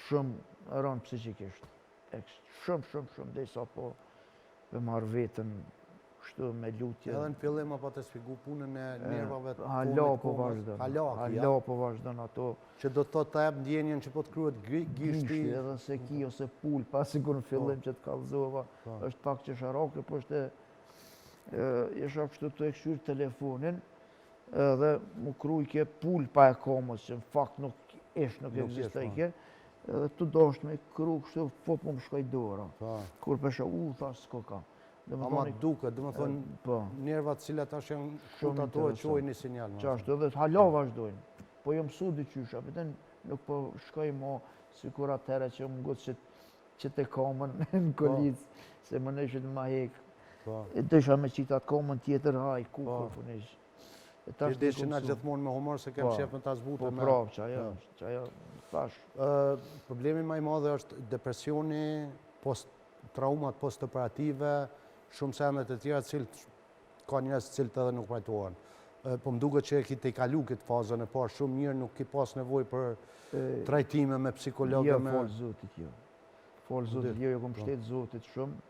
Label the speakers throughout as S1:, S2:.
S1: shumë rënë psikikisht. Shumë, dhe sa po me marrë vetën kështu me lutje.
S2: Edhe në fillim apo të sfigu punën e nervave të
S1: Hala po vazhdon. Hala po vazhdon ato.
S2: Që do të thotë ta jap ndjenjen që po të kryhet gishti.
S1: Edhe se ki ose pul, pasi kur në fillim që të kallëzova, është pak që sharake, po është isha kështu të e këshyrë telefonin, edhe mu krujke pul pa e komës, që në fakt nuk eksistojke, edhe të dosht me kru kështu, po më shkoj dora. Kur pesha, thash s'ko ka.
S2: Ama duke, dhe më thonë, nervat cilat ashtë janë shumë ato e qojnë një sinjal.
S1: Qashtu edhe hala vazhdojnë, po jo mësu dyqysha, pëtën nuk po shkoj mo si kur atëre që më gotë që të komën në kolicë, se më nëshët ma hekë. E dësha me qitë atë komën tjetër, haj, kukur për nëshë.
S2: Që deshin a gjithmonë me humor se kem shef në ta zbutë.
S1: Po pra, që ajo, thash.
S2: Problemi ma i madhe është depresioni, traumat post-operative, shumë sendet e tjera cilët ka njës cilët edhe nuk pajtohen. Po më duke që e ki të i kalu këtë fazën e parë shumë mirë, nuk ki pas nevoj për trajtime me psikologë.
S1: Jo, folë zotit jo. Folë zotit jo, jo kom shtetë zotit shumë,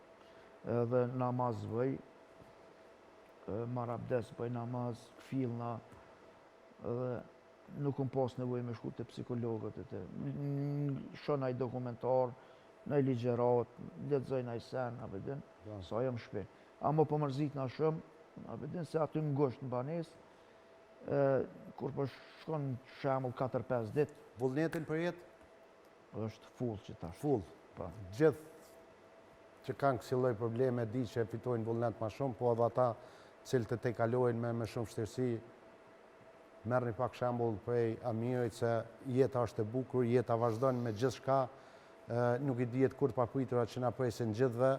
S1: edhe namaz vëj, marabdes bëj namaz, këfilna, edhe nuk kom pas nevoj me shku të psikologët. Shonaj dokumentar, në ligjerat, letëzoj në i sen, sa jam shpe. Amo po mërzit në shumë, se aty në ngosht në banes, kur po shkon shemull 4-5 dit.
S2: Vullnetin për jetë?
S1: është full që tash.
S2: Full. Gjithë që kanë kësi lloj probleme, di që e fitojnë vullnet ma shumë, po edhe ata cilët e te kalojnë me shumë vështirësi, merrni pak shembull prej Amirit se jeta është e bukur, jeta vazhdon me gjithë shka, nuk i dihet kur të papritura që na presin gjithve.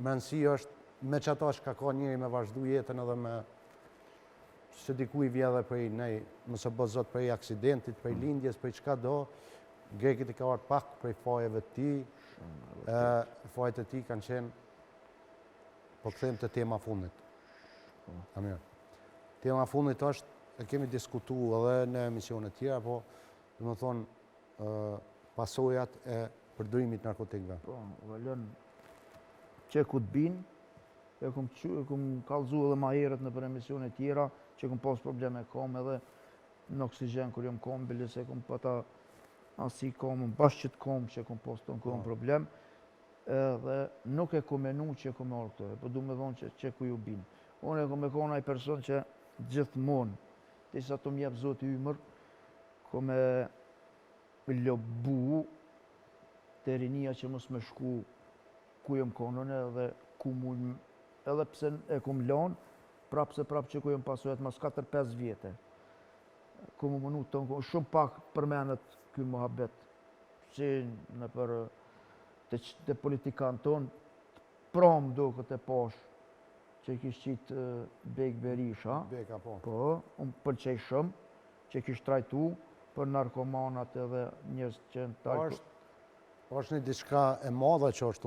S2: Mendësi është me që ata shka ka njëri me vazhdu jetën edhe me që diku i vjedhe prej nej, mëse bëzot prej aksidentit, prej lindjes, prej qka do, Grekit i ka artë pak prej fajeve të ti, fajet e ti kanë qenë, po këthejmë të tema fundit. Amir. Tema fundit është, e kemi diskutu edhe në emisionet tjera, po dhe më thonë pasojat e përdrimit narkotikve.
S1: Po, vëllën, që ku të binë, e kum kalzu edhe ma herët në për emisionet tjera, që kum pas probleme kom edhe në oksigen kër jom kom, bile se kum pëta asi kom, bashkë që të kom që kum pas të në kom problem, edhe nuk e kum menu që kum orë këtë, po du me dhonë që ku ju binë. Unë e kum e kona i person që gjithmonë, të isa të mjep zotë i ymër, kum e lobu të rinia që mos me shku ku jom konën edhe ku mund, edhe pse e kum lanë, prapë se prapë që ku jom pasojat mas 4-5 vjetë. Ku mu mënu të tonë, shumë pak përmenet kjo muhabet, që në për të politikanë tonë, promë do këtë e posh, që kishë qitë Bek Berisha.
S2: Beka, po.
S1: Po, unë pëlqej shumë, që kishë trajtu për narkomanat edhe njërës që në talë.
S2: është një diçka e madhe që është